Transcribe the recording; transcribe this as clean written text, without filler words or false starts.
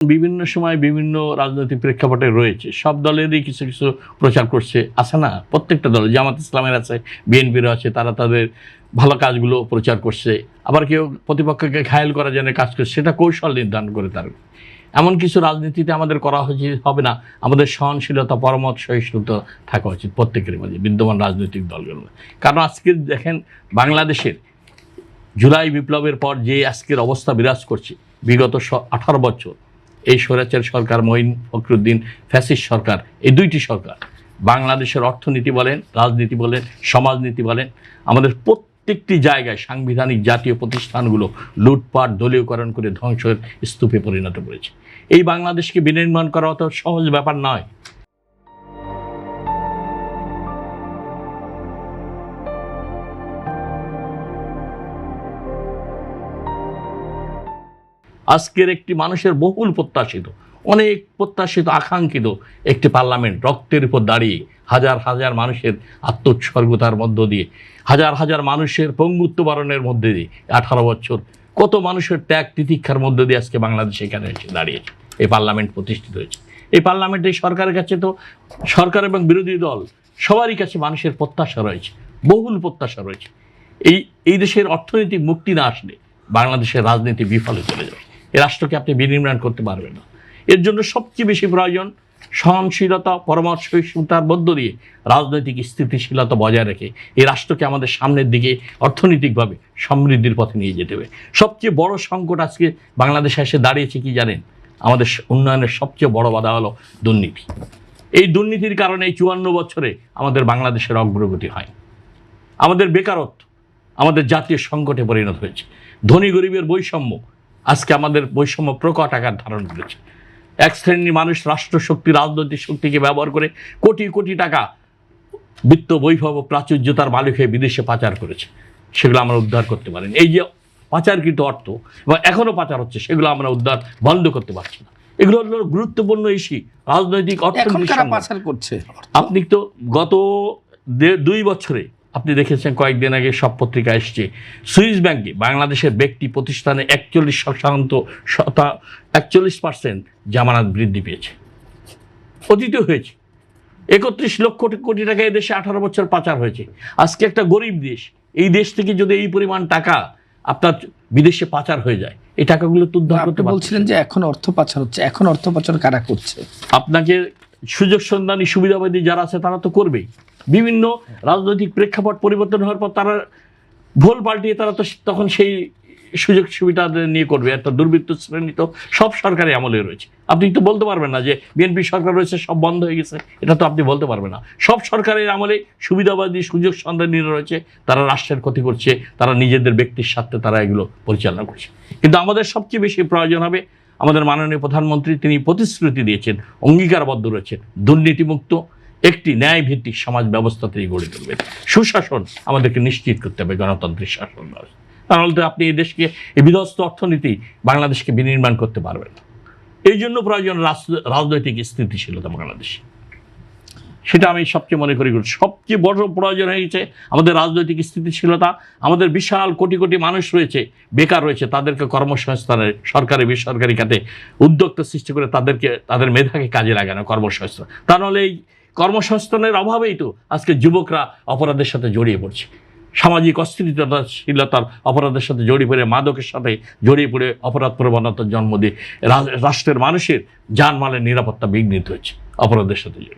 বিভিন্ন সময় বিভিন্ন রাজনৈতিক প্রেক্ষাপটে রয়েছে, সব দলেরই কিছু কিছু প্রচার করছে, আছে না? প্রত্যেকটা দল, জামাত ইসলামের আছে, বিএনপির আছে, তারা তাদের ভালো কাজগুলো প্রচার করছে। আবার কেউ প্রতিপক্ষকে ঘায়েল করার জন্য কাজ করছে, সেটা কৌশল নির্ধারণ করে তার। এমন কিছু রাজনীতিতে আমাদের করা হবে না। আমাদের সহনশীলতা, পরমত সহিষ্ণুতা থাকা উচিত প্রত্যেকের মাঝে, বিদ্যমান রাজনৈতিক দলগুলো। কারণ আজকে দেখেন বাংলাদেশের জুলাই বিপ্লবের পর যে আজকের অবস্থা বিরাজ করছে, বিগত 18 বছর এই স্বৈরাচার সরকার, মঈন ফখরুদ্দিন ফ্যাসিস্ট সরকার, এই দুইটি সরকার বাংলাদেশের অর্থনীতি বলেন, রাজনীতি বলেন, সমাজনীতি বলেন, আমাদের প্রত্যেকটি জায়গায় সাংবিধানিক জাতীয় প্রতিষ্ঠানগুলো লুটপাট, দলীয়করণ করে ধ্বংসের স্তূপে পরিণত করেছে। এই বাংলাদেশকে বিনির্মাণ করা অত সহজ ব্যাপার নয়। আজকের একটি মানুষের বহুল প্রত্যাশিত, অনেক প্রত্যাশিত, আকাঙ্ক্ষিত একটি পার্লামেন্ট রক্তের উপর দাঁড়িয়ে, হাজার হাজার মানুষের আত্মোৎসর্গতার মধ্য দিয়ে, হাজার হাজার মানুষের পঙ্গুত্ব বরণের মধ্যে দিয়ে, 18 বছর কত মানুষের ত্যাগ তিতিক্ষার মধ্য দিয়ে আজকে বাংলাদেশ এখানে এসে দাঁড়িয়েছে, এই পার্লামেন্ট প্রতিষ্ঠিত হয়েছে। এই পার্লামেন্টে সরকারের কাছে তো, সরকার এবং বিরোধী দল সবারই কাছে মানুষের প্রত্যাশা রয়েছে, বহুল প্রত্যাশা রয়েছে। এই দেশের অর্থনৈতিক মুক্তি না আসলে বাংলাদেশের রাজনীতি বিফলে চলে যাবে। এই রাষ্ট্রকে আপনি বিনির্মাণ করতে পারবেন না। এর জন্য সবচেয়ে বেশি প্রয়োজন সহনশীলতা, পরামর্শ সহিষ্ণুতার মধ্য দিয়ে রাজনৈতিক স্থিতিশীলতা বজায় রেখে এই রাষ্ট্রকে আমাদের সামনের দিকে অর্থনৈতিকভাবে সমৃদ্ধির পথে নিয়ে যেতে হবে। সবচেয়ে বড় সংকট আজকে বাংলাদেশে এসে দাঁড়িয়েছে কি জানেন? আমাদের উন্নয়নের সবচেয়ে বড় বাধা হলো দুর্নীতি। এই দুর্নীতির কারণে এই 54 বছরে আমাদের বাংলাদেশের অগ্রগতি হয়। আমাদের বেকারত্ব আমাদের জাতীয় সংকটে পরিণত হয়েছে। ধনী গরিবের বৈষম্য আজকে আমাদের বৈষম্য প্রকট আকার ধারণ করেছে। এক শ্রেণীর মানুষ রাষ্ট্রশক্তি, রাজনৈতিক শক্তিকে ব্যবহার করে কোটি কোটি টাকা বিত্ত, বৈভব, প্রাচুর্যতার মালিক হয়ে বিদেশে পাচার করেছে। সেগুলো আমরা উদ্ধার করতে পারিনি। এই যে পাচারকৃত অর্থ এবং এখনও পাচার হচ্ছে, সেগুলো আমরা উদ্ধার বন্ধ করতে পারছি না। এগুলো হলো গুরুত্বপূর্ণ ইস্যু, রাজনৈতিক অর্থনৈতিক। আপনি তো গত 2 বছরে আপনি দেখেছেন, কয়েকদিন আগে সব পত্রিকা এসছে, সুইস ব্যাংকে বাংলাদেশের ব্যক্তি প্রতিষ্ঠানে 41% জামানত বৃদ্ধি পেয়েছে, অতীত হয়েছে। 31 লক্ষ কোটি টাকা এদেশে 18 বছর পাচার হয়েছে। আজকে একটা গরিব দেশ, এই দেশ থেকে যদি এই পরিমাণ টাকা আপনার বিদেশে পাচার হয়ে যায়, এই টাকাগুলো তো উদ্ধার করতে বলছিলেন যে এখন অর্থ পাচার হচ্ছে, এখন অর্থ পাচার কারা করছে? আপনাকে সুযোগ সন্ধানী সুবিধাবাদী যারা আছে তারা তো করবেই। বিভিন্ন রাজনৈতিক প্রেক্ষাপট পরিবর্তন হওয়ার পর তারা ভোল পাল্টিয়ে তারা তো তখন সেই সুযোগ সুবিধা নিয়ে করবে। একটা দুর্বৃত্ত শ্রেণী তো সব সরকারি আমলে রয়েছে। আপনি তো বলতে পারবেন না যে বিএনপি সরকার রয়েছে সব বন্ধ হয়ে গেছে, এটা তো আপনি বলতে পারবেন না। সব সরকারের আমলে সুবিধাবাদী সুযোগ সন্ধানীরা রয়েছে, তারা রাষ্ট্রের ক্ষতি করছে, তারা নিজেদের ব্যক্তির স্বার্থে তারা এগুলো পরিচালনা করছে। কিন্তু আমাদের সবচেয়ে বেশি প্রয়োজন হবে, আমাদের মাননীয় প্রধানমন্ত্রী তিনি প্রতিশ্রুতি দিয়েছেন, অঙ্গীকারবদ্ধ রয়েছেন, দুর্নীতিমুক্ত একটি ন্যায় ভিত্তিক সমাজ ব্যবস্থা তিনি গড়ে তুলবেন। সুশাসন আমাদেরকে নিশ্চিত করতে হবে, গণতান্ত্রিক শাসন ব্যবস্থা। তাহলে তো আপনি এই দেশকে, এই বিধ্বস্ত অর্থনীতি বাংলাদেশকে বিনির্মাণ করতে পারবেন না। এই জন্য প্রয়োজন রাজনৈতিক স্থিতিশীলতা বাংলাদেশে। সেটা আমি সবচেয়ে মনে করি সবচেয়ে বড় প্রয়োজন হয়ে গেছে আমাদের রাজনৈতিক স্থিতিশীলতা। আমাদের বিশাল কোটি কোটি মানুষ রয়েছে, বেকার রয়েছে, তাদেরকে কর্মসংস্থানের সরকারি বেসরকারি খাতে উদ্যোক্তা সৃষ্টি করে তাদেরকে, তাদের মেধাকে কাজে লাগানো, কর্মসংস্থান। তা নাহলে এই কর্মসংস্থানের অভাবেই তো আজকে যুবকরা অপরাধের সাথে জড়িয়ে পড়ছে, সামাজিক অস্থিরতাশীলতার অপরাধের সাথে জড়িয়ে পড়ে, মাদকের সাথে জড়িয়ে পড়ে অপরাধ প্রবণতার জন্ম দিয়ে রাষ্ট্রের মানুষের জানমালের নিরাপত্তা বিঘ্নিত হচ্ছে অপরাধের সাথে জড়িয়ে।